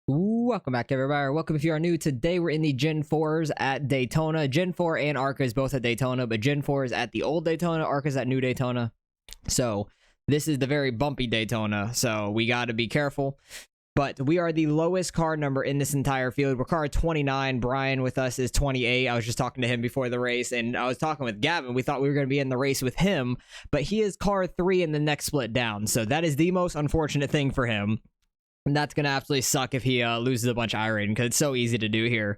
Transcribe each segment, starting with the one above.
Welcome back, everybody. Welcome if you are new. Today we're in the Gen 4s at Daytona. Gen 4 and ARCA is both at Daytona, but Gen 4 is at the old Daytona, ARCA is at new Daytona. So this is the very bumpy Daytona, so we got to be careful. But we are the lowest car number in this entire field. We're car 29. Brian with us is 28. I was just talking to him before the race, and I was talking with Gavin. We thought we were going to be in the race with him, but he is car 3 in the next split down. So that is the most unfortunate thing for him. And that's going to absolutely suck if he loses a bunch of iRacing, because it's so easy to do here.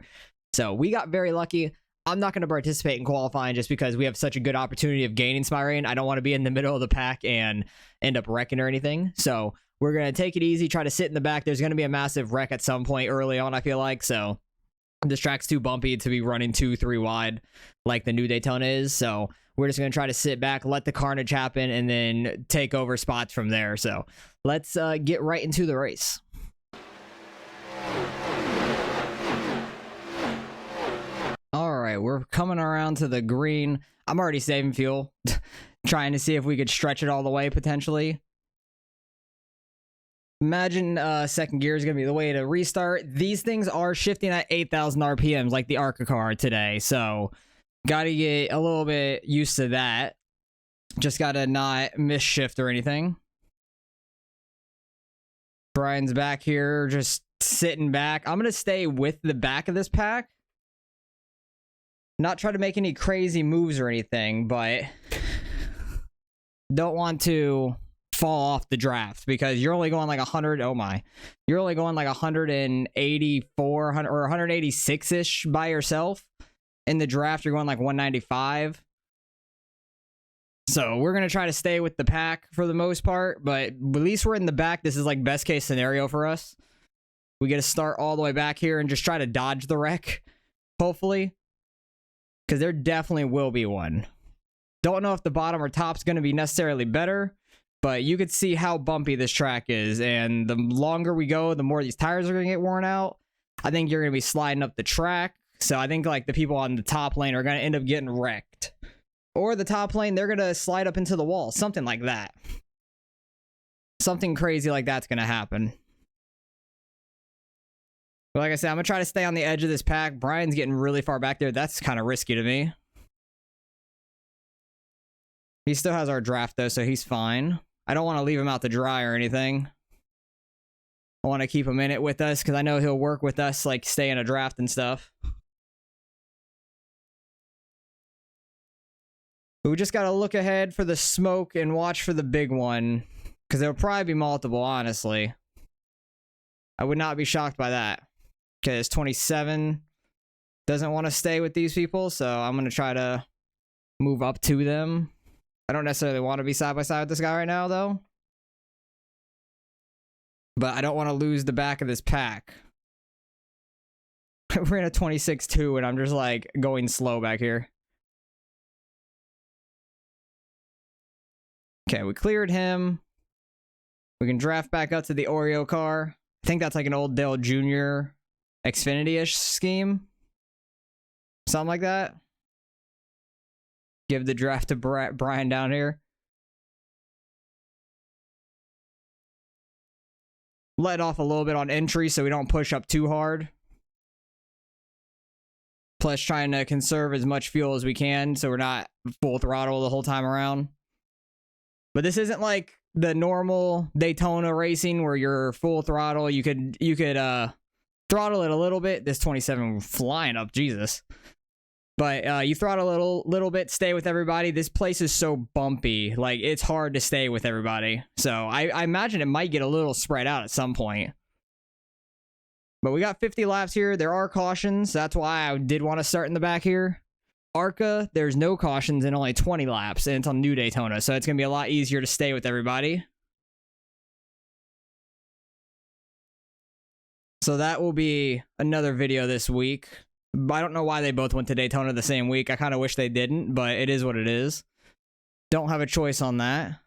So we got very lucky. I'm not going to participate in qualifying just because we have such a good opportunity of gaining some iRacing. I don't want to be in the middle of the pack and end up wrecking or anything. So we're going to take it easy, try to sit in the back. There's going to be a massive wreck at some point early on, I feel like. So this track's too bumpy to be running 2-3 wide like the new Daytona is. So we're just going to try to sit back, let the carnage happen, and then take over spots from there. So let's get right into the race. All right, we're coming around to the green. I'm already saving fuel, trying to see if we could stretch it all the way, potentially. Imagine second gear is going to be the way to restart. These things are shifting at 8,000 RPMs like the ARCA car today, so got to get a little bit used to that. Just got to not miss shift or anything. Brian's back here, just sitting back. I'm going to stay with the back of this pack. Not try to make any crazy moves or anything, but don't want to fall off the draft because you're only going like 100. Oh my. You're only going like 184 or 186-ish by yourself. In the draft, you're going like 195. So we're going to try to stay with the pack for the most part, but at least we're in the back. This is like best case scenario for us. We get to start all the way back here and just try to dodge the wreck, hopefully. Because there definitely will be one. Don't know if the bottom or top's going to be necessarily better, but you could see how bumpy this track is. And the longer we go, the more these tires are going to get worn out. I think you're going to be sliding up the track. So I think like the people on the top lane are going to end up getting wrecked. Or the top lane, they're going to slide up into the wall. Something like that. Something crazy like that's going to happen. But like I said, I'm going to try to stay on the edge of this pack. Brian's getting really far back there. That's kind of risky to me. He still has our draft, though, so he's fine. I don't want to leave him out to dry or anything. I want to keep him in it with us, because I know he'll work with us, like, stay in a draft and stuff. But we just got to look ahead for the smoke and watch for the big one, because there'll probably be multiple, honestly. I would not be shocked by that. Because 27 doesn't want to stay with these people, so I'm going to try to move up to them. I don't necessarily want to be side by side with this guy right now, though. But I don't want to lose the back of this pack. We're in a 26-2, and I'm just, like, going slow back here. Okay, we cleared him. We can draft back up to the Oreo car. I think that's like an old Dale Jr. Xfinity-ish scheme. Something like that. Give the draft to Brian down here. Let off a little bit on entry so we don't push up too hard. Plus trying to conserve as much fuel as we can so we're not full throttle the whole time around. But this isn't like the normal Daytona racing where you're full throttle. You could throttle it a little bit. This 27 flying up, Jesus. But you throttle a little bit, stay with everybody. This place is so bumpy. Like, it's hard to stay with everybody. So I imagine it might get a little spread out at some point. But we got 50 laps here. There are cautions. That's why I did want to start in the back here. ARCA, there's no cautions and only 20 laps, and it's on new Daytona. So it's going to be a lot easier to stay with everybody. So that will be another video this week. I don't know why they both went to Daytona the same week. I kind of wish they didn't, but it is what it is. Don't have a choice on that.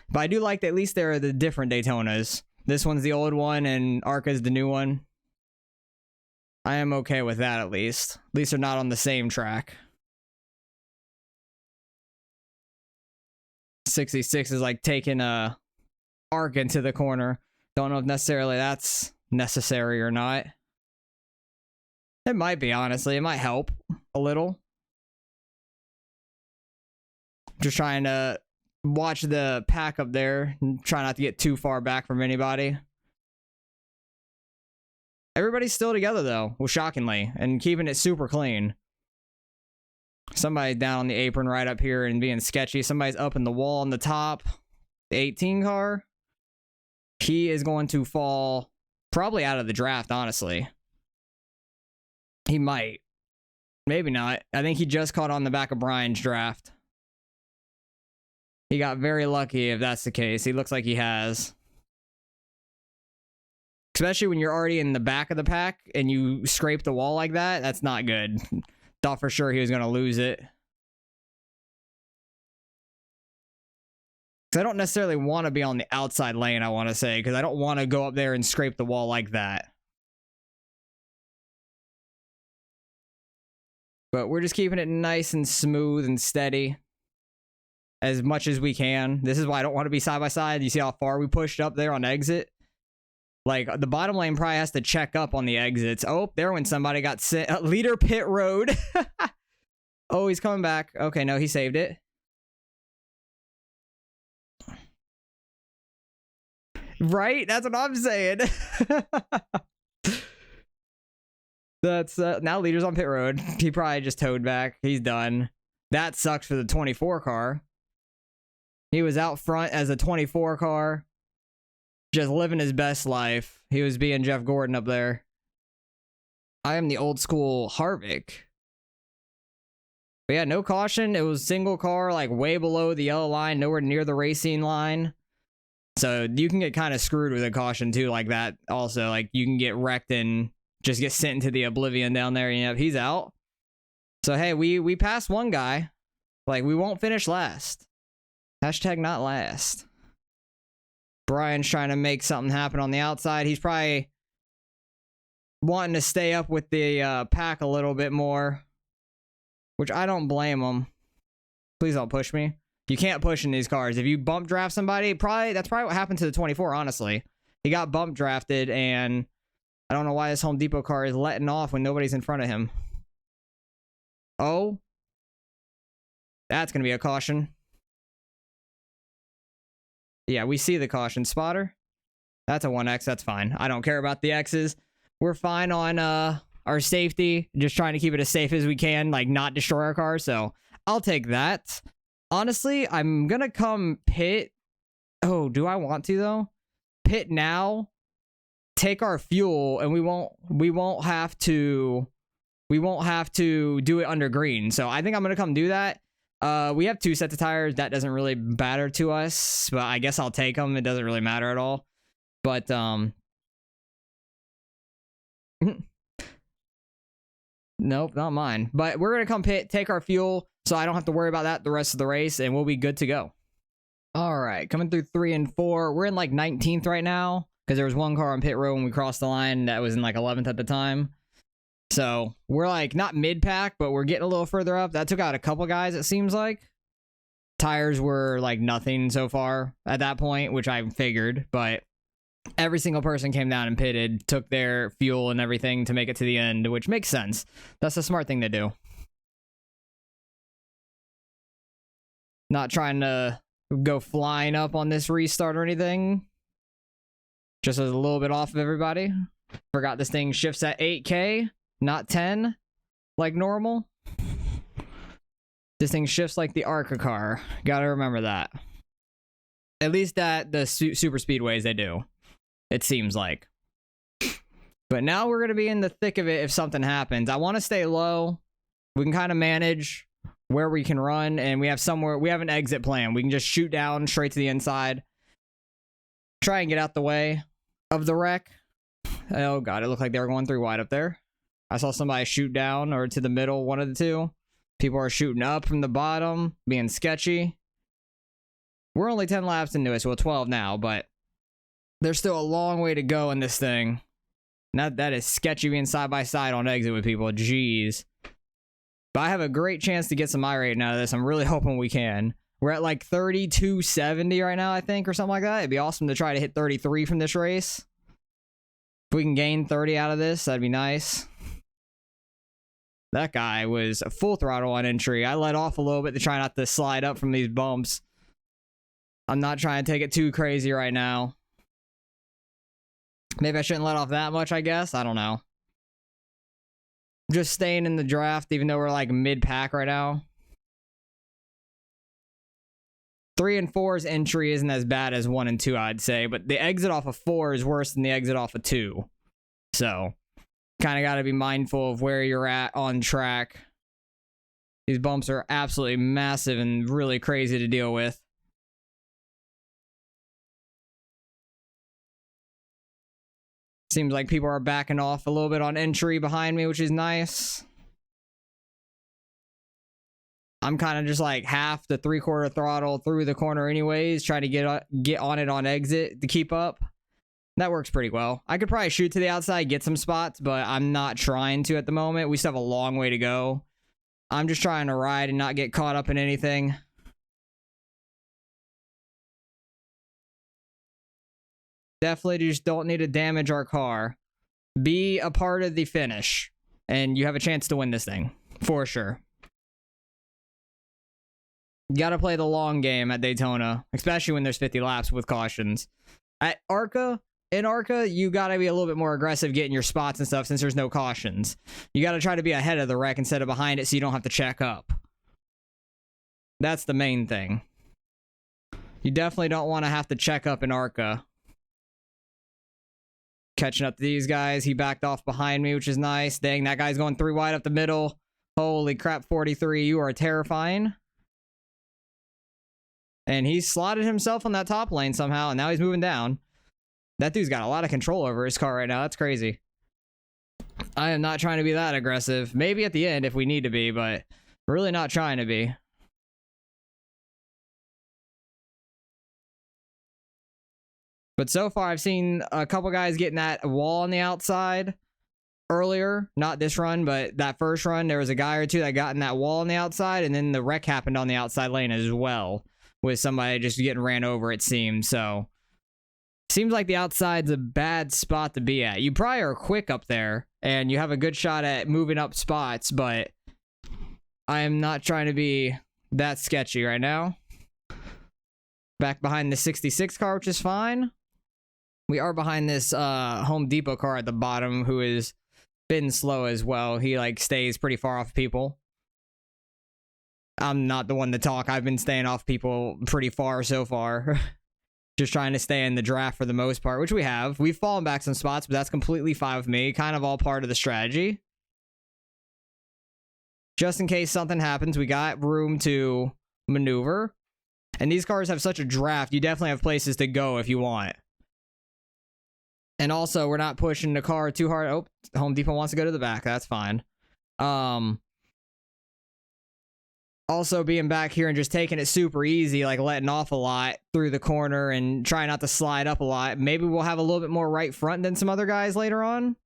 But I do like that at least there are the different Daytonas. This one's the old one, and ARCA's the new one. I am okay with that, at least. At least they're not on the same track. 66 is like taking a ARCA into the corner. Don't know if necessarily that's necessary or not. It might be, honestly. It might help a little. Just trying to watch the pack up there and try not to get too far back from anybody. Everybody's still together, though, well, shockingly, and keeping it super clean. Somebody's down on the apron right up here and being sketchy. Somebody's up in the wall on the top. The 18 car. He is going to fall probably out of the draft, honestly. He might. Maybe not. I think he just caught on the back of Brian's draft. He got very lucky if that's the case. He looks like he has. Especially when you're already in the back of the pack and you scrape the wall like that, that's not good. Thought for sure he was going to lose it. Because I don't necessarily want to be on the outside lane, I want to say, because I don't want to go up there and scrape the wall like that. But we're just keeping it nice and smooth and steady as much as we can. This is why I don't want to be side by side. You see how far we pushed up there on exit? Like, the bottom lane probably has to check up on the exits. Oh, there went somebody got sent. Leader pit road. Oh, he's coming back. Okay, no, he saved it. Right? That's what I'm saying. That's now leader's on pit road. He probably just towed back. He's done. That sucks for the 24 car. He was out front as a 24 car. Just living his best life. He was being Jeff Gordon up there. I am the old school Harvick. But yeah, no caution. It was single car, like way below the yellow line, nowhere near the racing line. So you can get kind of screwed with a caution too, like that. Also, like you can get wrecked and just get sent into the oblivion down there. You know, he's out. So hey, we passed one guy. Like, we won't finish last. Hashtag not last. Brian's trying to make something happen on the outside. He's probably wanting to stay up with the pack a little bit more, which I don't blame him. Please don't push me. You can't push in these cars. If you bump draft somebody, that's probably what happened to the 24, honestly. He got bump drafted, and I don't know why this Home Depot car is letting off when nobody's in front of him. Oh. That's going to be a caution. Yeah, we see the caution spotter. That's a 1X. That's fine. I don't care about the X's. We're fine on our safety. Just trying to keep it as safe as we can, like not destroy our car. So I'll take that. Honestly, I'm going to come pit. Oh, do I want to, though? Pit now. Take our fuel, and we won't have to do it under green. So I think I'm going to come do that. We have 2 sets of tires. That doesn't really matter to us, but I guess I'll take them. It doesn't really matter at all. But, nope, not mine. But we're going to come pit, take our fuel, so I don't have to worry about that the rest of the race, and we'll be good to go. All right, coming through 3 and 4. We're in, like, 19th right now, because there was one car on pit road when we crossed the line that was in, like, 11th at the time. So we're like not mid-pack, but we're getting a little further up. That took out a couple guys, it seems like. Tires were like nothing so far at that point, which I figured, but every single person came down and pitted, took their fuel and everything to make it to the end, which makes sense. That's a smart thing to do. Not trying to go flying up on this restart or anything. Just a little bit off of everybody. Forgot this thing shifts at 8K. Not 10, like normal. This thing shifts like the ARCA car. Gotta remember that. At least at the super speedways, they do. It seems like. But now we're gonna be in the thick of it if something happens. I want to stay low. We can kind of manage where we can run, and we have an exit plan. We can just shoot down straight to the inside. Try and get out the way of the wreck. Oh god, it looked like they were going through wide up there. I saw somebody shoot down or to the middle, one of the two. People are shooting up from the bottom, being sketchy. We're only 10 laps into it, so we're 12 now, but there's still a long way to go in this thing. Now that is sketchy being side by side on exit with people. Jeez. But I have a great chance to get some iRating out of this. I'm really hoping we can. We're at like 32.70 right now, I think, or something like that. It'd be awesome to try to hit 33 from this race. If we can gain 30 out of this, that'd be nice. That guy was a full throttle on entry. I let off a little bit to try not to slide up from these bumps. I'm not trying to take it too crazy right now. Maybe I shouldn't let off that much, I guess. I don't know. Just staying in the draft, even though we're like mid-pack right now. 3 and 4's entry isn't as bad as 1 and 2, I'd say. But the exit off of 4 is worse than the exit off of 2. So... kind of got to be mindful of where you're at on track. These bumps are absolutely massive and really crazy to deal with. Seems like people are backing off a little bit on entry behind me, which is nice. I'm kind of just like half to 3/4 throttle through the corner anyways, trying to get on it on exit to keep up. That works pretty well. I could probably shoot to the outside, get some spots, but I'm not trying to at the moment. We still have a long way to go. I'm just trying to ride and not get caught up in anything. Definitely just don't need to damage our car. Be a part of the finish, and you have a chance to win this thing, for sure. You gotta play the long game at Daytona, especially when there's 50 laps with cautions. At ARCA... in ARCA, you gotta be a little bit more aggressive getting your spots and stuff since there's no cautions. You gotta try to be ahead of the wreck instead of behind it so you don't have to check up. That's the main thing. You definitely don't want to have to check up in ARCA. Catching up to these guys. He backed off behind me, which is nice. Dang, that guy's going 3 wide up the middle. Holy crap, 43. You are terrifying. And he slotted himself on that top lane somehow, and now he's moving down. That dude's got a lot of control over his car right now. That's crazy. I am not trying to be that aggressive. Maybe at the end if we need to be, but really not trying to be. But so far, I've seen a couple guys getting that wall on the outside earlier. Not this run, but that first run, there was a guy or two that got in that wall on the outside, and then the wreck happened on the outside lane as well, with somebody just getting ran over, it seems. So, seems like the outside's a bad spot to be at. You probably are quick up there, and you have a good shot at moving up spots, but I am not trying to be that sketchy right now. Back behind the 66 car, which is fine. We are behind this Home Depot car at the bottom, who is been slow as well. He like stays pretty far off people. I'm not the one to talk. I've been staying off people pretty far so far. Just trying to stay in the draft for the most part, which we have. We've fallen back some spots, but that's completely fine with me. Kind of all part of the strategy. Just in case something happens, we got room to maneuver. And these cars have such a draft, you definitely have places to go if you want. And also, we're not pushing the car too hard. Oh, Home Depot wants to go to the back. That's fine. Also, being back here and just taking it super easy, like letting off a lot through the corner and trying not to slide up a lot. Maybe we'll have a little bit more right front than some other guys later on.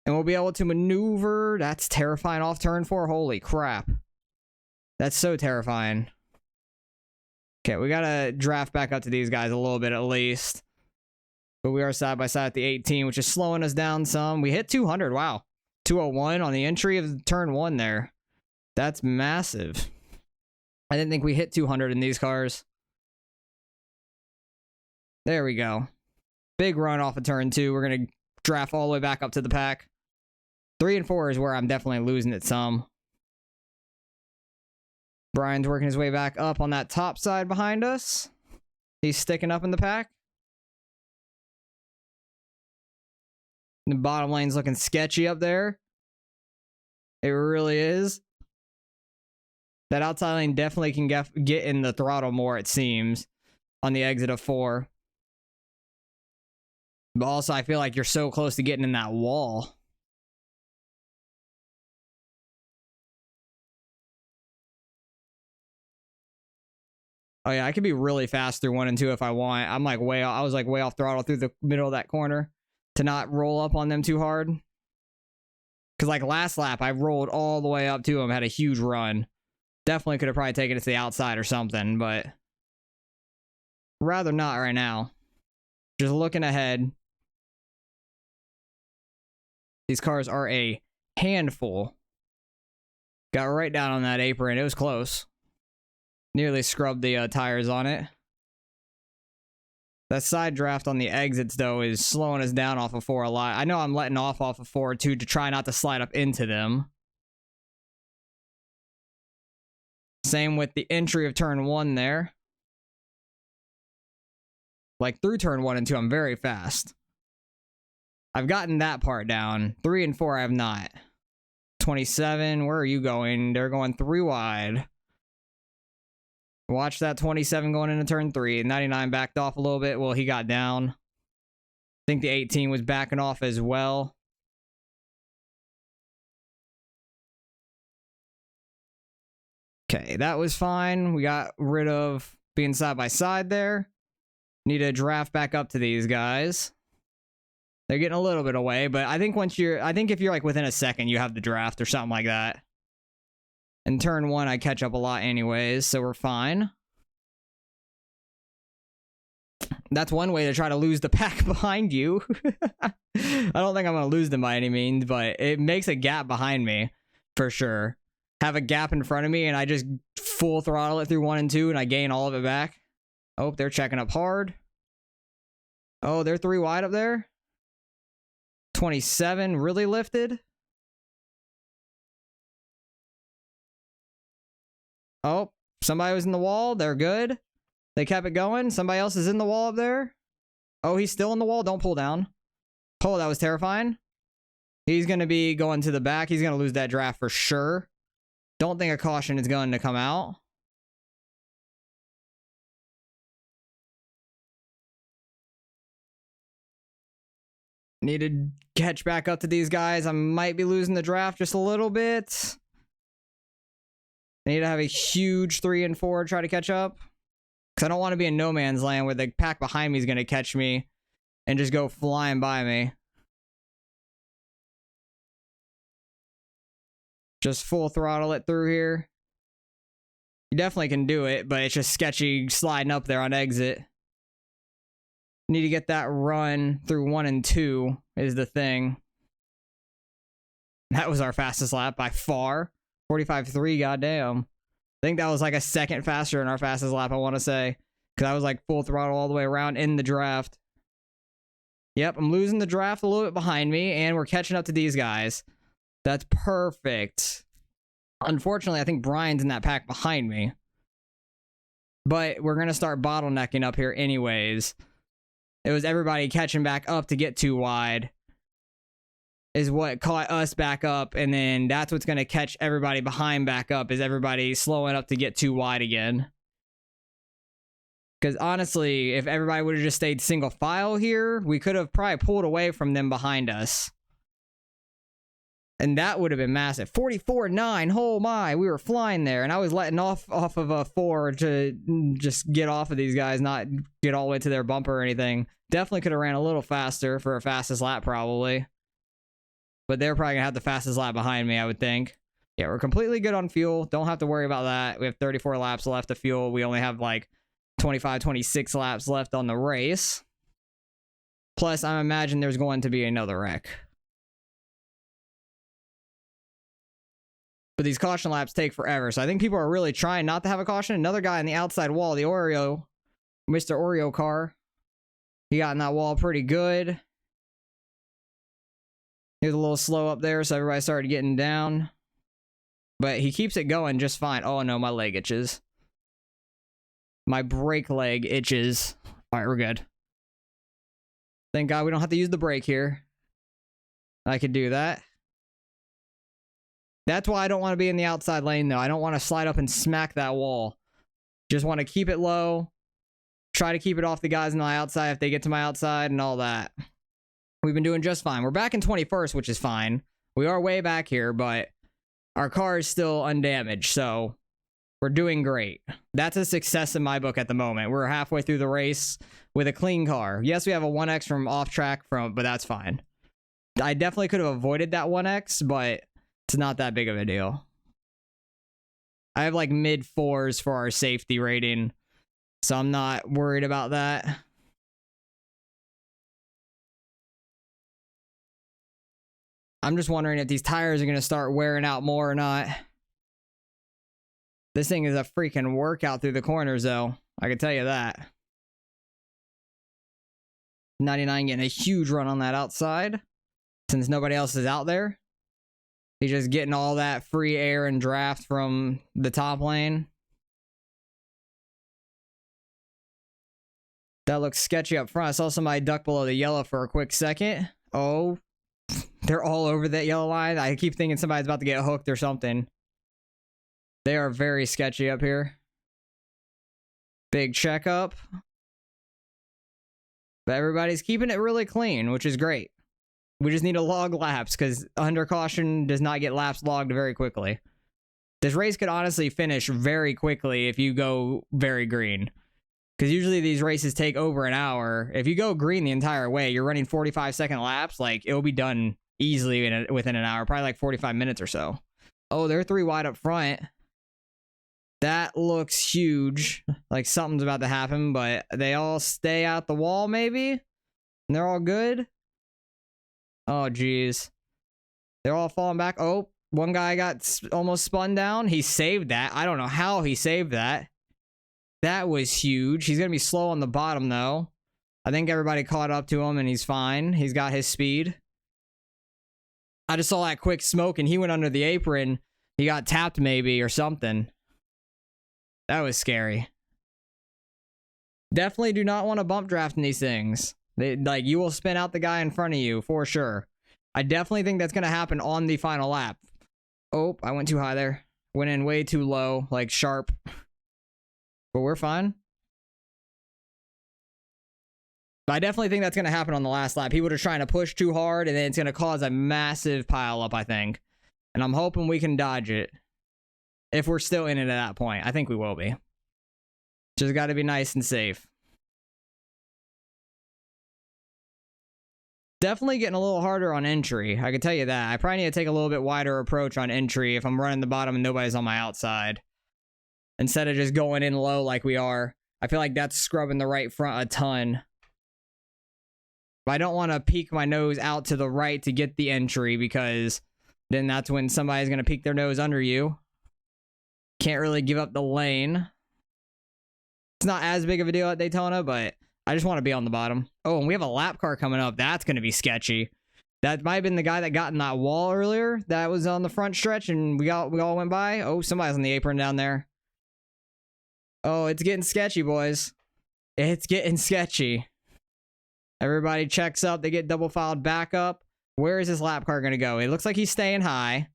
And we'll be able to maneuver. That's terrifying off turn 4. Holy crap. That's so terrifying. Okay, we gotta draft back up to these guys a little bit at least. But we are side by side at the 18, which is slowing us down some. We hit 200. Wow. 201 on the entry of turn 1 there. That's massive. I didn't think we hit 200 in these cars. There we go. Big run off of turn 2. We're going to draft all the way back up to the pack. 3 and 4 is where I'm definitely losing it some. Brian's working his way back up on that top side behind us. He's sticking up in the pack. The bottom lane's looking sketchy up there. It really is. That outside lane definitely can get in the throttle more, it seems, on the exit of 4. But also, I feel like you're so close to getting in that wall. Oh yeah, I could be really fast through 1 and 2 if I want. I'm like I was like way off throttle through the middle of that corner to not roll up on them too hard. Because like last lap, I rolled all the way up to them, had a huge run. Definitely could have probably taken it to the outside or something, but rather not right now. Just looking ahead. These cars are a handful. Got right down on that apron. It was close. Nearly scrubbed the tires on it. That side draft on the exits, though, is slowing us down off of 4 a lot. I know I'm letting off of 4, too, to try not to slide up into them. Same with the entry of turn 1 there. Like, through turn 1 and 2, I'm very fast. I've gotten that part down. 3 and 4, I have not. 27, where are you going? They're going 3 wide. Watch that 27 going into turn 3. 99 backed off a little bit. Well, he got down. I think the 18 was backing off as well. Okay, that was fine. We got rid of being side by side there. Need to draft back up to these guys. They're getting a little bit away, but I think if you're like within a second, you have the draft or something like that. In turn 1, I catch up a lot anyways, so we're fine. That's one way to try to lose the pack behind you. I don't think I'm going to lose them by any means, but it makes a gap behind me, for sure. Have a gap in front of me, and I just full throttle it through 1 and 2, and I gain all of it back. Oh, they're checking up hard. Oh, they're 3 wide up there. 27 really lifted. Oh, somebody was in the wall. They're good. They kept it going. Somebody else is in the wall up there. Oh, he's still in the wall. Don't pull down. Oh, that was terrifying. He's going to be going to the back. He's going to lose that draft for sure. Don't think a caution is going to come out. Need to catch back up to these guys. I might be losing the draft just a little bit. I need to have a huge 3 and 4 to try to catch up. Because I don't want to be in no man's land where the pack behind me is going to catch me and just go flying by me. Just full throttle it through here. You definitely can do it, but it's just sketchy sliding up there on exit. Need to get that run through 1 and 2 is the thing. That was our fastest lap by far. 45.3, goddamn. I think that was like a second faster in our fastest lap, I want to say. Because I was like full throttle all the way around in the draft. Yep, I'm losing the draft a little bit behind me, and we're catching up to these guys. That's perfect. Unfortunately, I think Brian's in that pack behind me. But we're going to start bottlenecking up here anyways. It was everybody catching back up to get too wide is what caught us back up, and then that's what's going to catch everybody behind back up is everybody slowing up to get too wide again. Because honestly, if everybody would have just stayed single file here, we could have probably pulled away from them behind us. And that would have been massive. 44.9, oh my, we were flying there, and I was letting off of a 4 to just get off of these guys, not get all the way to their bumper or anything. Definitely could have ran a little faster for a fastest lap, probably. But they're probably going to have the fastest lap behind me, I would think. Yeah, we're completely good on fuel. Don't have to worry about that. We have 34 laps left of fuel. We only have like 25, 26 laps left on the race. Plus, I imagine there's going to be another wreck. But these caution laps take forever, so I think people are really trying not to have a caution. Another guy on the outside wall, the Oreo, Mr. Oreo car. He got in that wall pretty good. He was a little slow up there, so everybody started getting down. But he keeps it going just fine. Oh no, my leg itches. My brake leg itches. Alright, we're good. Thank God we don't have to use the brake here. I could do that. That's why I don't want to be in the outside lane, though. I don't want to slide up and smack that wall. Just want to keep it low. Try to keep it off the guys on my outside if they get to my outside and all that. We've been doing just fine. We're back in 21st, which is fine. We are way back here, but our car is still undamaged, so we're doing great. That's a success in my book at the moment. We're halfway through the race with a clean car. Yes, we have a 1X from off track, but that's fine. I definitely could have avoided that 1X, but it's not that big of a deal. I have like mid 4s for our safety rating, so I'm not worried about that. I'm just wondering if these tires are going to start wearing out more or not. This thing is a freaking workout through the corners, though. I can tell you that. 99 getting a huge run on that outside. Since nobody else is out there. He's just getting all that free air and draft from the top lane. That looks sketchy up front. I saw somebody duck below the yellow for a quick second. Oh, they're all over that yellow line. I keep thinking somebody's about to get hooked or something. They are very sketchy up here. Big checkup. But everybody's keeping it really clean, which is great. We just need to log laps, because under caution does not get laps logged very quickly. This race could honestly finish very quickly if you go very green. Because usually these races take over an hour. If you go green the entire way, you're running 45-second laps, like, it'll be done easily within an hour. Probably like 45 minutes or so. Oh, they're 3 wide up front. That looks huge. Like something's about to happen, but they all stay out the wall, maybe? And they're all good? Oh, geez. They're all falling back. Oh, one guy got almost spun down. He saved that. I don't know how he saved that. That was huge. He's going to be slow on the bottom, though. I think everybody caught up to him, and he's fine. He's got his speed. I just saw that quick smoke, and he went under the apron. He got tapped, maybe, or something. That was scary. Definitely do not want to bump draft in these things. Like, you will spin out the guy in front of you, for sure. I definitely think that's going to happen on the final lap. Oh, I went too high there. Went in way too low, like sharp. But we're fine. But I definitely think that's going to happen on the last lap. People are trying to push too hard, and then it's going to cause a massive pile up, I think. And I'm hoping we can dodge it. If we're still in it at that point. I think we will be. Just got to be nice and safe. Definitely getting a little harder on entry. I can tell you that. I probably need to take a little bit wider approach on entry if I'm running the bottom and nobody's on my outside. Instead of just going in low like we are. I feel like that's scrubbing the right front a ton. But I don't want to peek my nose out to the right to get the entry, because then that's when somebody's going to peek their nose under you. Can't really give up the lane. It's not as big of a deal at Daytona, but I just want to be on the bottom. Oh, and we have a lap car coming up. That's going to be sketchy. That might have been the guy that got in that wall earlier. That was on the front stretch, and we all went by. Oh, somebody's on the apron down there. Oh, it's getting sketchy, boys. It's getting sketchy. Everybody checks up. They get double filed back up. Where is this lap car going to go? It looks like he's staying high.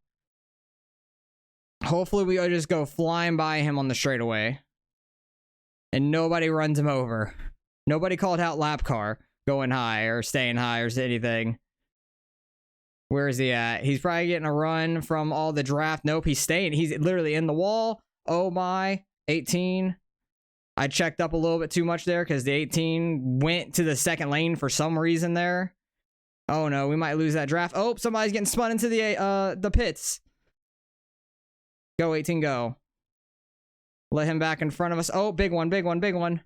Hopefully we just go flying by him on the straightaway. And nobody runs him over. Nobody called out lap car going high or staying high or anything. Where is he at? He's probably getting a run from all the draft. Nope, he's staying. He's literally in the wall. Oh my. 18. I checked up a little bit too much there because the 18 went to the second lane for some reason there. Oh no, we might lose that draft. Oh, somebody's getting spun into the pits. Go, 18, go. Let him back in front of us. Oh, big one, big one, big one.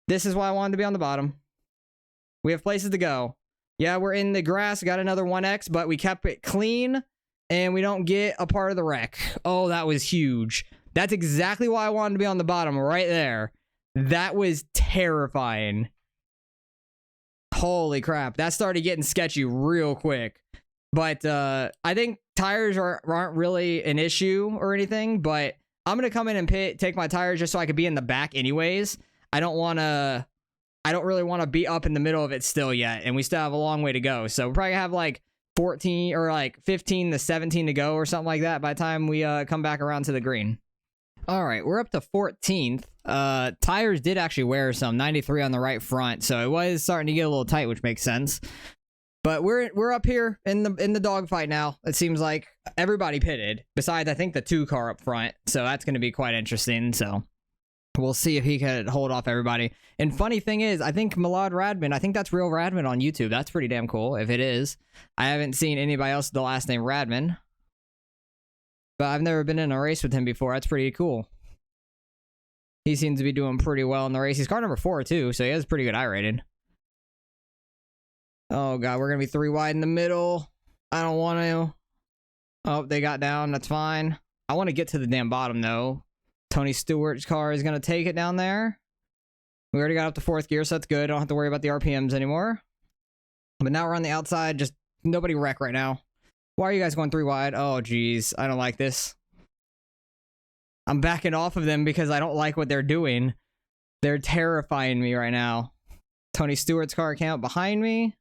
This is why I wanted to be on the bottom. We have places to go. Yeah, we're in the grass. Got another 1X, but we kept it clean, and we don't get a part of the wreck. Oh, that was huge. That's exactly why I wanted to be on the bottom right there. That was terrifying. Holy crap. That started getting sketchy real quick. But I think tires aren't really an issue or anything, but I'm going to come in and take my tires just so I could be in the back anyways. I don't really want to be up in the middle of it still yet, and we still have a long way to go. So we'll probably have like 14 or like 15 to 17 to go or something like that by the time we come back around to the green. All right, we're up to 14th. Tires did actually wear some 93 on the right front, so it was starting to get a little tight, which makes sense. But we're up here in the dogfight now. It seems like everybody pitted, besides I think the 2 car up front. So that's going to be quite interesting. So we'll see if he can hold off everybody. And funny thing is, I think Milad Radman, I think that's real Radman on YouTube. That's pretty damn cool if it is. I haven't seen anybody else with the last name Radman. But I've never been in a race with him before. That's pretty cool. He seems to be doing pretty well in the race. He's car number 4 too, so he has pretty good iRating. Oh god, we're gonna be 3 wide in the middle. I don't want to. Oh, they got down. That's fine. I want to get to the damn bottom though. Tony Stewart's car is gonna take it down there. We already got up to 4th gear, so that's good. I don't have to worry about the RPMs anymore. But now we're on the outside. Just nobody wreck right now. Why are you guys going 3 wide? Oh, geez. I don't like this. I'm backing off of them because I don't like what they're doing. They're terrifying me right now. Tony Stewart's car came up behind me.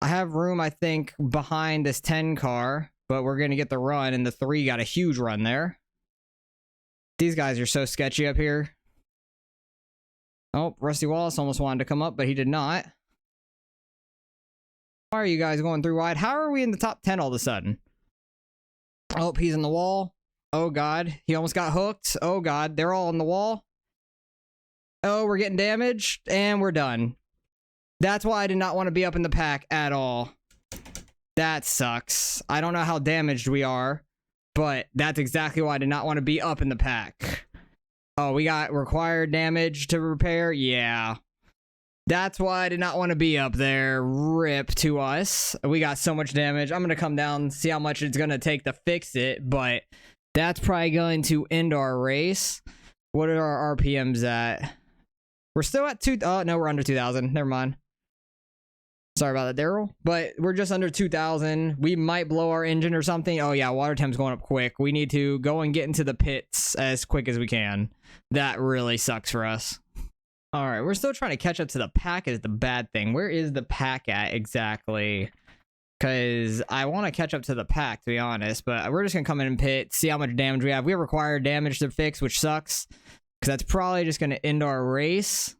I have room, I think, behind this 10 car, but we're going to get the run, and the 3 got a huge run there. These guys are so sketchy up here. Oh, Rusty Wallace almost wanted to come up, but he did not. Why are you guys going 3 wide? How are we in the top 10 all of a sudden? Oh, he's in the wall. Oh, God. He almost got hooked. Oh, God. They're all on the wall. Oh, we're getting damaged, and we're done. That's why I did not want to be up in the pack at all. That sucks. I don't know how damaged we are, but that's exactly why I did not want to be up in the pack. Oh, we got required damage to repair? Yeah. That's why I did not want to be up there. Rip to us. We got so much damage. I'm going to come down and see how much it's going to take to fix it, but that's probably going to end our race. What are our RPMs at? We're still at 2... Oh, no, we're under 2,000. Never mind. Sorry about that, Daryl. But we're just under 2,000. We might blow our engine or something. Oh, yeah, water temp's going up quick. We need to go and get into the pits as quick as we can. That really sucks for us. All right, we're still trying to catch up to the pack is the bad thing. Where is the pack at exactly? Because I want to catch up to the pack, to be honest. But we're just going to come in and pit, see how much damage we have. We have required damage to fix, which sucks. Because that's probably just going to end our race.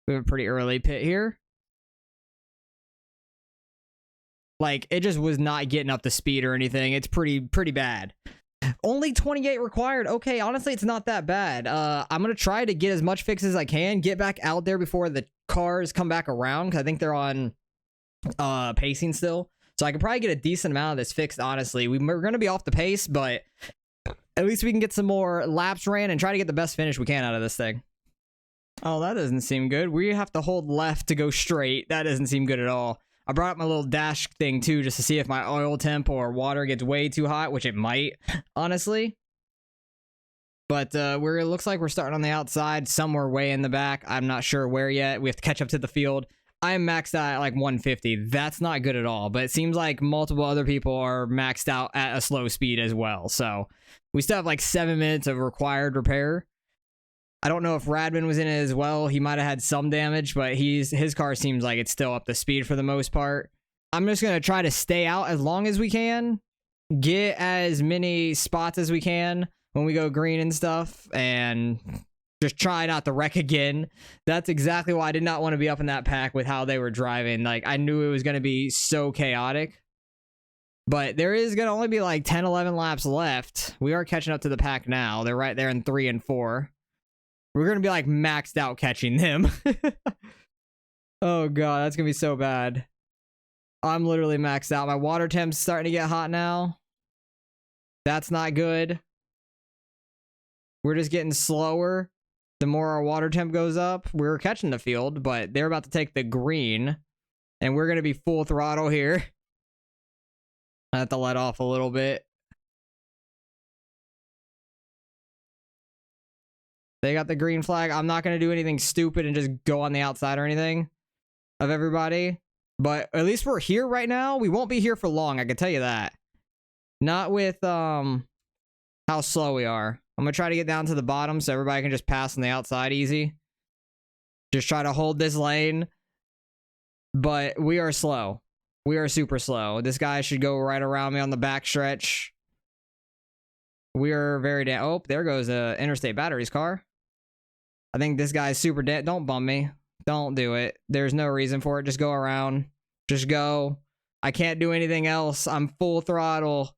We have a pretty early pit here. Like, it just was not getting up to speed or anything. It's pretty bad. Only 28 required. Okay, honestly, it's not that bad. I'm going to try to get as much fix as I can. Get back out there before the cars come back around. Because I think they're on pacing still. So I could probably get a decent amount of this fixed, honestly. We're going to be off the pace, but at least we can get some more laps ran and try to get the best finish we can out of this thing. Oh, that doesn't seem good. We have to hold left to go straight. That doesn't seem good at all. I brought up my little dash thing too, just to see if my oil temp or water gets way too hot, which it might, honestly. But it looks like we're starting on the outside, somewhere way in the back. I'm not sure where yet. We have to catch up to the field. I'm maxed out at like 150. That's not good at all. But it seems like multiple other people are maxed out at a slow speed as well. So we still have like 7 minutes of required repair. I don't know if Radman was in it as well. He might have had some damage, but his car seems like it's still up to speed for the most part. I'm just going to try to stay out as long as we can. Get as many spots as we can when we go green and stuff. And just try not to wreck again. That's exactly why I did not want to be up in that pack with how they were driving. Like, I knew it was going to be so chaotic. But there is going to only be like 10, 11 laps left. We are catching up to the pack now. They're right there in 3 and 4. We're going to be like maxed out catching them. Oh god, that's going to be so bad. I'm literally maxed out. My water temp's starting to get hot now. That's not good. We're just getting slower. The more our water temp goes up, we're catching the field, but they're about to take the green. And we're going to be full throttle here. I have to let off a little bit. They got the green flag. I'm not going to do anything stupid and just go on the outside or anything of everybody. But at least we're here right now. We won't be here for long, I can tell you that. Not with how slow we are. I'm going to try to get down to the bottom so everybody can just pass on the outside easy. Just try to hold this lane. But we are slow. We are super slow. This guy should go right around me on the back stretch. We are very down. Oh, there goes Interstate Batteries car. I think this guy's super dead. Don't bump me. Don't do it. There's no reason for it. Just go around. Just go. I can't do anything else. I'm full throttle.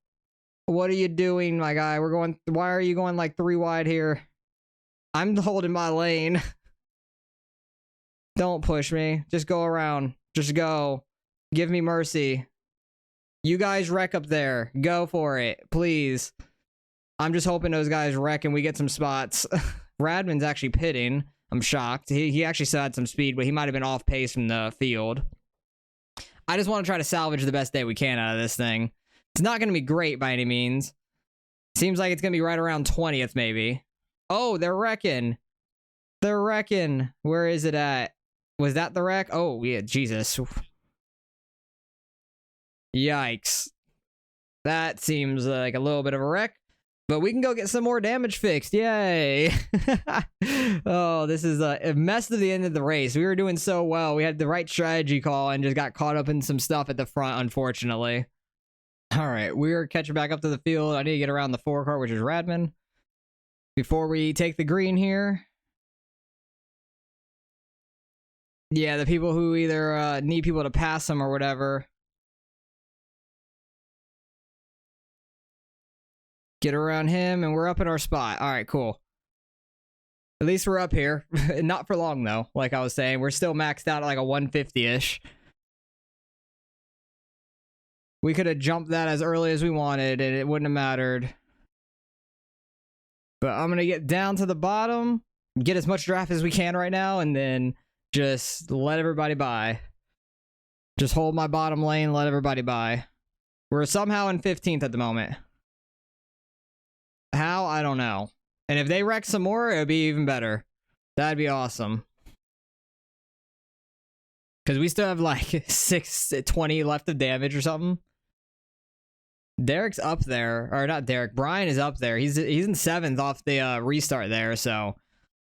What are you doing, my guy? We're going... Why are you going like 3 wide here? I'm holding my lane. Don't push me. Just go around. Just go. Give me mercy. You guys wreck up there. Go for it, please. I'm just hoping those guys wreck and we get some spots. Radman's actually pitting. I'm shocked. He actually still had some speed, but he might have been off pace from the field. I just want to try to salvage the best day we can out of this thing. It's not going to be great by any means. Seems like it's going to be right around 20th, maybe. Oh, they're wrecking. They're wrecking. Where is it at? Was that the wreck? Oh, yeah, Jesus. Yikes. That seems like a little bit of a wreck. But we can go get some more damage fixed. Yay. Oh, this is a mess to the end of the race. We were doing so well. We had the right strategy call and just got caught up in some stuff at the front, unfortunately. All right, we're catching back up to the field. I need to get around the forecourt, which is Radman. Before we take the green here. Yeah, the people who either need people to pass them or whatever. Get around him, and we're up in our spot. All right, cool. At least we're up here. Not for long, though. Like I was saying, we're still maxed out at like a 150-ish. We could have jumped that as early as we wanted, and it wouldn't have mattered. But I'm going to get down to the bottom, get as much draft as we can right now, and then just let everybody by. Just hold my bottom lane, let everybody by. We're somehow in 15th at the moment. How? I don't know. And if they wreck some more, it would be even better. That'd be awesome. Because we still have like 620 left of damage or something. Derek's up there. Or not Derek. Brian is up there. He's in 7th off the restart there. So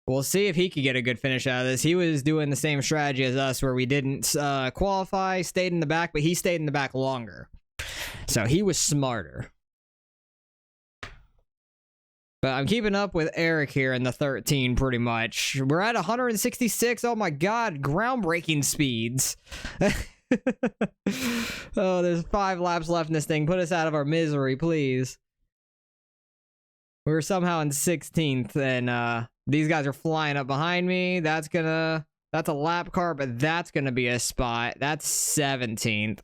we'll see if he could get a good finish out of this. He was doing the same strategy as us where we didn't qualify, stayed in the back, but he stayed in the back longer. So he was smarter. But I'm keeping up with Eric here in the 13 pretty much. We're at 166. Oh my god, groundbreaking speeds. Oh, there's 5 laps left in this thing. Put us out of our misery, please. We're somehow in 16th, and these guys are flying up behind me. That's a lap car, but that's gonna be a spot. That's 17th.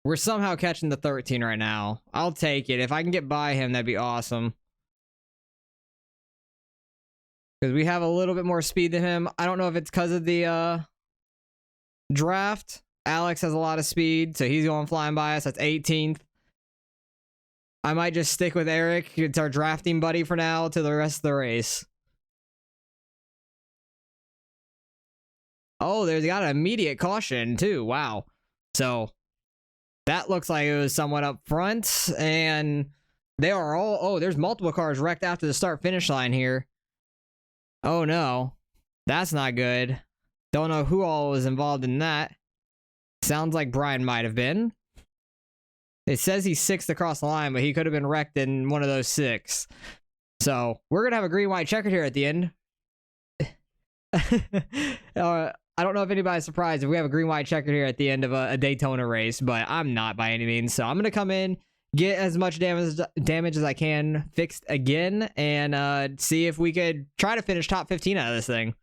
We're somehow catching the 13 right now. I'll take it. If I can get by him, that'd be awesome. Because we have a little bit more speed than him. I don't know if it's because of the draft. Alex has a lot of speed, so he's going flying by us. That's 18th. I might just stick with Eric. It's our drafting buddy for now to the rest of the race. Oh, there's got an immediate caution, too. Wow. So that looks like it was somewhat up front, and they are all... Oh, there's multiple cars wrecked after the start-finish line here. Oh, no. That's not good. Don't know who all was involved in that. Sounds like Brian might have been. It says he's 6th across the line, but he could have been wrecked in one of those 6. So, we're going to have a green-white checkered here at the end. I don't know if anybody's surprised if we have a green-white checkered here at the end of a Daytona race, but I'm not by any means. So I'm going to come in, get as much damage as I can fixed again, and see if we could try to finish top 15 out of this thing.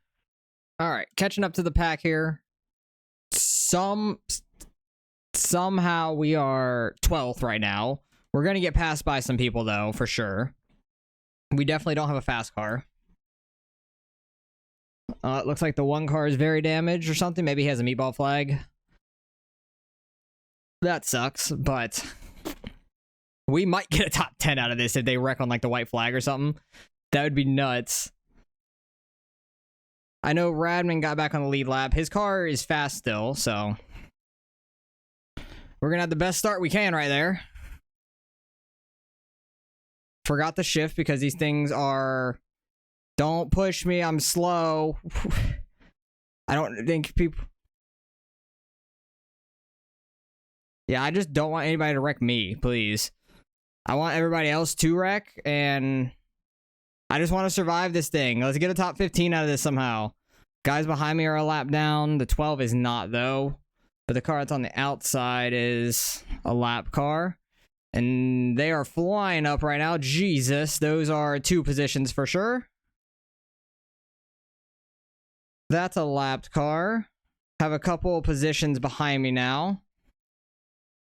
All right, catching up to the pack here. Somehow we are 12th right now. We're going to get passed by some people, though, for sure. We definitely don't have a fast car. It looks like the one car is very damaged or something. Maybe he has a meatball flag. That sucks, but we might get a top 10 out of this if they wreck on like the white flag or something. That would be nuts. I know Radman got back on the lead lap. His car is fast still, so we're going to have the best start we can right there. Forgot the shift because these things are... Don't push me, I'm slow. I don't think people... Yeah, I just don't want anybody to wreck me, please. I want everybody else to wreck, and I just want to survive this thing. Let's get a top 15 out of this somehow. Guys behind me are a lap down. The 12 is not, though. But the car that's on the outside is a lap car. And they are flying up right now. Jesus, those are 2 positions for sure. That's a lapped car. Have a couple positions behind me now.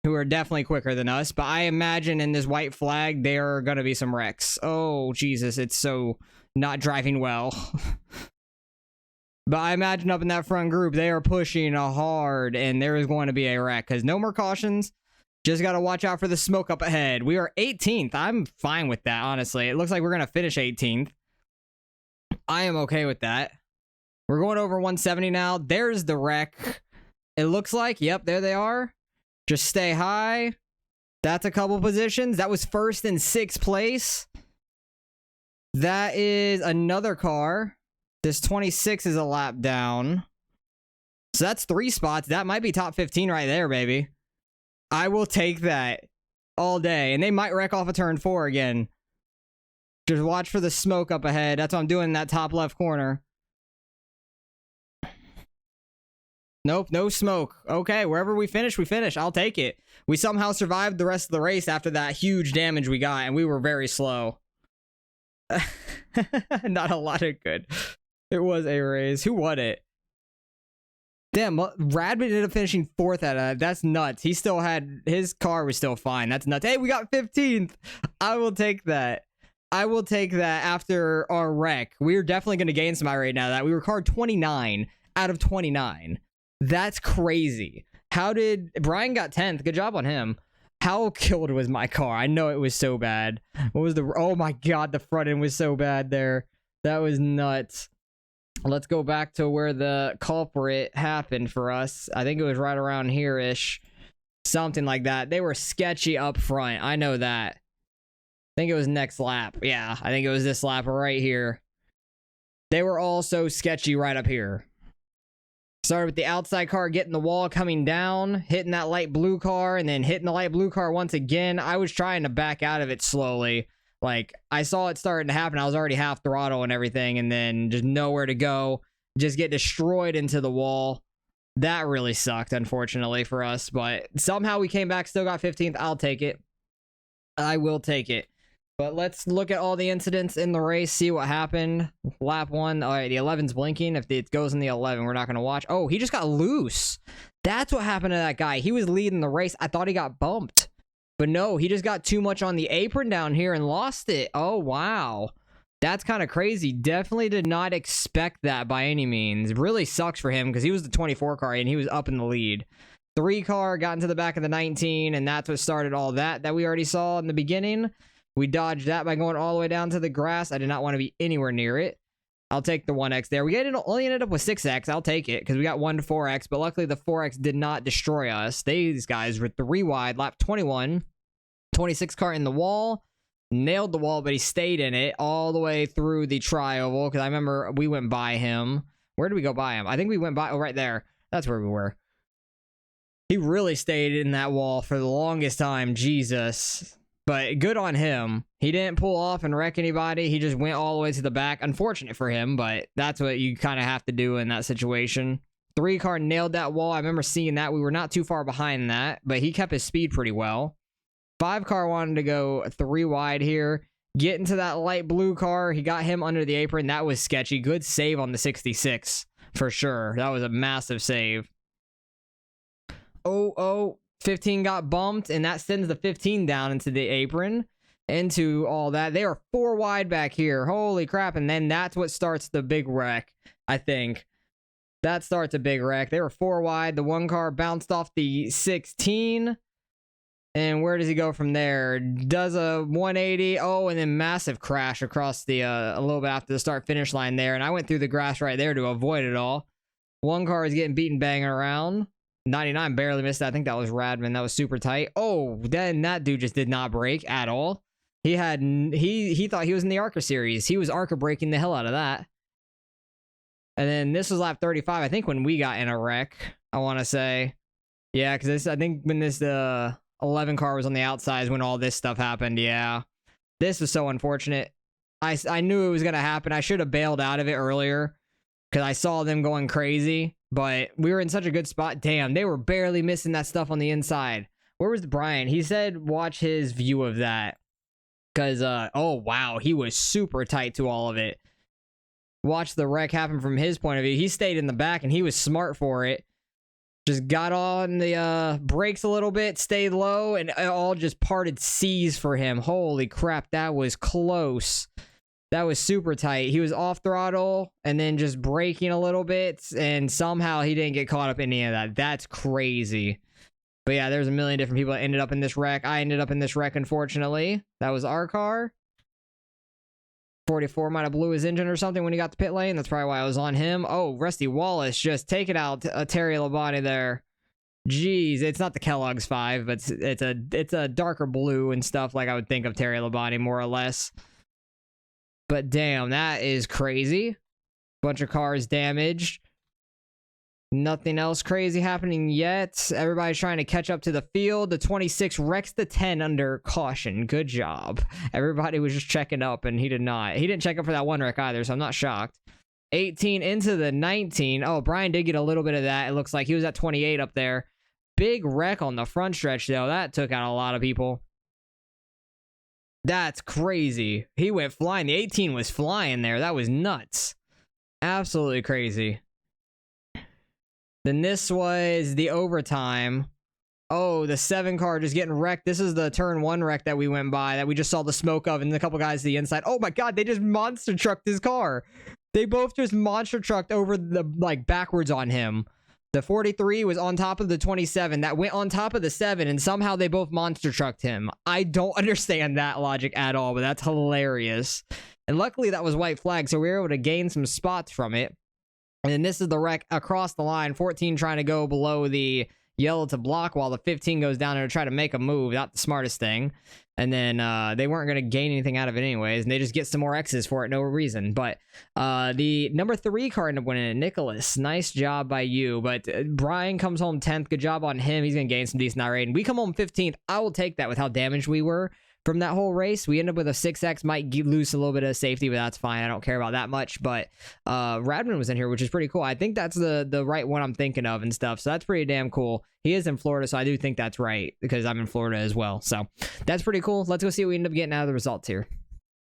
who are definitely quicker than us. But I imagine in this white flag, there are going to be some wrecks. Oh, Jesus, it's so not driving well. But I imagine up in that front group, they are pushing hard, and there is going to be a wreck, because no more cautions. Just got to watch out for the smoke up ahead. We are 18th. I'm fine with that, honestly. It looks like we're going to finish 18th. I am okay with that. We're going over 170 now. There's the wreck. It looks like, yep, there they are. Just stay high. That's a couple positions. That was first and sixth place. That is another car. This 26 is a lap down. So that's 3 spots. That might be top 15 right there, baby. I will take that all day. And they might wreck off a turn 4 again. Just watch for the smoke up ahead. That's what I'm doing in that top left corner. Nope, no smoke. Okay, wherever we finish, we finish. I'll take it. We somehow survived the rest of the race after that huge damage we got, and we were very slow. Not a lot of good. It was a race. Who won it? Damn, Radman ended up finishing 4th out of that. That's nuts. He still had... His car was still fine. That's nuts. Hey, we got 15th. I will take that. I will take that after our wreck. We're definitely going to gain some right now. That we were car 29 out of 29. That's crazy. How did... Brian got 10th. Good job on him. How killed was my car? I know it was so bad. What was the... Oh my god, the front end was so bad there. That was nuts. Let's go back to where the culprit happened for us. I think it was right around here-ish. Something like that. They were sketchy up front. I know that. I think it was next lap. Yeah, I think it was this lap right here. They were all so sketchy right up here. Started with the outside car getting the wall, coming down, hitting that light blue car, and then hitting the light blue car once again. I was trying to back out of it slowly. Like, I saw it starting to happen. I was already half throttle and everything, and then just nowhere to go. Just get destroyed into the wall. That really sucked, unfortunately, for us. But somehow we came back, still got 15th. I'll take it. I will take it. But let's look at all the incidents in the race, see what happened. Lap 1. All right, the 11's blinking. If it goes in the 11, we're not going to watch. Oh, he just got loose. That's what happened to that guy. He was leading the race. I thought he got bumped. But no, he just got too much on the apron down here and lost it. Oh, wow. That's kind of crazy. Definitely did not expect that by any means. Really sucks for him because he was the 24 car and he was up in the lead. 3 car got into the back of the 19, and that's what started all that we already saw in the beginning. We dodged that by going all the way down to the grass. I did not want to be anywhere near it. I'll take the 1X there. We only ended up with 6X. I'll take it because we got 1 to 4X, but luckily the 4X did not destroy us. These guys were 3 wide, lap 21. 26 car in the wall. Nailed the wall, but he stayed in it all the way through the tri-oval because I remember we went by him. Where did we go by him? I think we went by... Oh, right there. That's where we were. He really stayed in that wall for the longest time. Jesus. But good on him. He didn't pull off and wreck anybody. He just went all the way to the back. Unfortunate for him, but that's what you kind of have to do in that situation. 3 car nailed that wall. I remember seeing that. We were not too far behind that, but he kept his speed pretty well. 5 car wanted to go 3 wide here. Get into that light blue car. He got him under the apron. That was sketchy. Good save on the 66 for sure. That was a massive save. 15 got bumped, and that sends the 15 down into the apron, into all that. They are 4 wide back here. Holy crap. And then that's what starts the big wreck, I think. That starts a big wreck. They were 4 wide. The 1 car bounced off the 16. And where does he go from there? Does a 180. Oh, and then massive crash across the, a little bit after the start-finish line there. And I went through the grass right there to avoid it all. 1 car is getting beaten banging around. 99 barely missed that. I think that was Radman. That was super tight. Oh, then that dude just did not break at all. He thought he was in the ARCA series. He was ARCA breaking the hell out of that. And then this was lap 35, I think, when we got in a wreck, I want to say. Yeah, because I think when this 11 car was on the outside is when all this stuff happened. Yeah. This was so unfortunate. I knew it was going to happen. I should have bailed out of it earlier because I saw them going crazy. But we were in such a good spot. Damn, they were barely missing that stuff on the inside. Where was Brian? He said watch his view of that. Because, oh, wow, he was super tight to all of it. Watch the wreck happen from his point of view. He stayed in the back, and he was smart for it. Just got on the brakes a little bit, stayed low, and it all just parted seas for him. Holy crap, that was close. That was super tight. He was off throttle and then just braking a little bit, and somehow he didn't get caught up in any of that. That's crazy. But yeah, there's a million different people that ended up in this wreck. I ended up in this wreck, unfortunately. That was our car. 44 might have blew his engine or something when he got to pit lane. That's probably why I was on him. Oh, Rusty Wallace just taking out Terry Labonte there. Jeez, it's not the Kellogg's 5, but it's a darker blue and stuff like I would think of Terry Labonte more or less. But damn, that is crazy. Bunch of cars damaged. Nothing else crazy happening yet. Everybody's trying to catch up to the field. The 26 wrecks the 10 under caution. Good job. Everybody was just checking up, and he did not. He didn't check up for that one wreck either, so I'm not shocked. 18 into the 19. Oh, Brian did get a little bit of that. It looks like he was at 28 up there. Big wreck on the front stretch, though. That took out a lot of people. That's crazy. He went flying. The 18 was flying there. That was nuts. Absolutely crazy. Then this was the overtime. Oh, the 7 car just getting wrecked. This is the turn 1 wreck that we went by that we just saw the smoke of, and a couple guys to the inside. Oh my god, they just monster trucked his car. They both just monster trucked over the, like, backwards on him. The 43 was on top of the 27 that went on top of the 7, and somehow they both monster trucked him. I don't understand that logic at all, but that's hilarious. And luckily that was white flag, so we were able to gain some spots from it. And then this is the wreck across the line. 14 trying to go below the yellow to block while the 15 goes down there to try to make a move. Not the smartest thing. And then they weren't going to gain anything out of it anyways. And they just get some more X's for it. No reason. But the number 3 car ended up winning it. Nicholas. Nice job by you. But Brian comes home 10th. Good job on him. He's going to gain some decent rating. We come home 15th. I will take that with how damaged we were from that whole race. We end up with a 6X, might lose a little bit of safety, but that's fine. I don't care about that much. But Radman was in here, which is pretty cool. I think that's the right one I'm thinking of and stuff. So that's pretty damn cool. He is in Florida, so I do think that's right because I'm in Florida as well. So that's pretty cool. Let's go see what we end up getting out of the results here.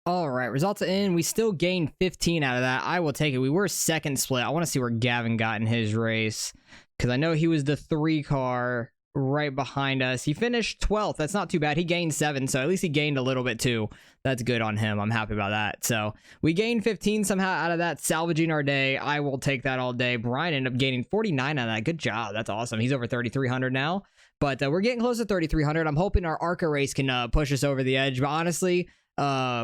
All right, results are in. We still gained 15 out of that. I will take it. We were second split. I want to see where Gavin got in his race because I know he was the 3 car right behind us. He finished 12th. That's not too bad. He gained 7, so at least he gained a little bit too. That's good on him. I'm happy about that. So we gained 15 somehow out of that, salvaging our day. I will take that all day. Brian ended up gaining 49 out of that. Good job. That's awesome. He's over 3,300 now. But we're getting close to 3,300. I'm hoping our ARCA race can push us over the edge. But honestly,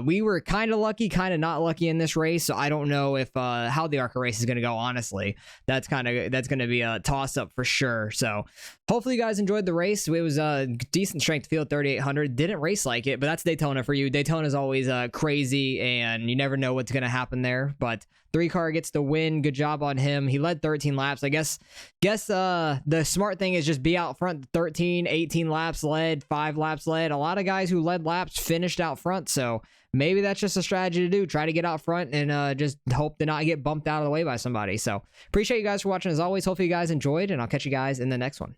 we were kind of lucky, kind of not lucky in this race, so I don't know if how the ARCA race is going to go. Honestly, that's going to be a toss up for sure. So hopefully you guys enjoyed the race. It was a decent strength field, 3,800. Didn't race like it, but that's Daytona for you. Daytona is always crazy, and you never know what's going to happen there. But 3 car gets the win. Good job on him. He led 13 laps. I guess the smart thing is just be out front. 13, 18 laps led, 5 laps led. A lot of guys who led laps finished out front, so maybe that's just a strategy to do. Try to get out front and just hope to not get bumped out of the way by somebody. So appreciate you guys for watching as always. Hopefully you guys enjoyed, and I'll catch you guys in the next one.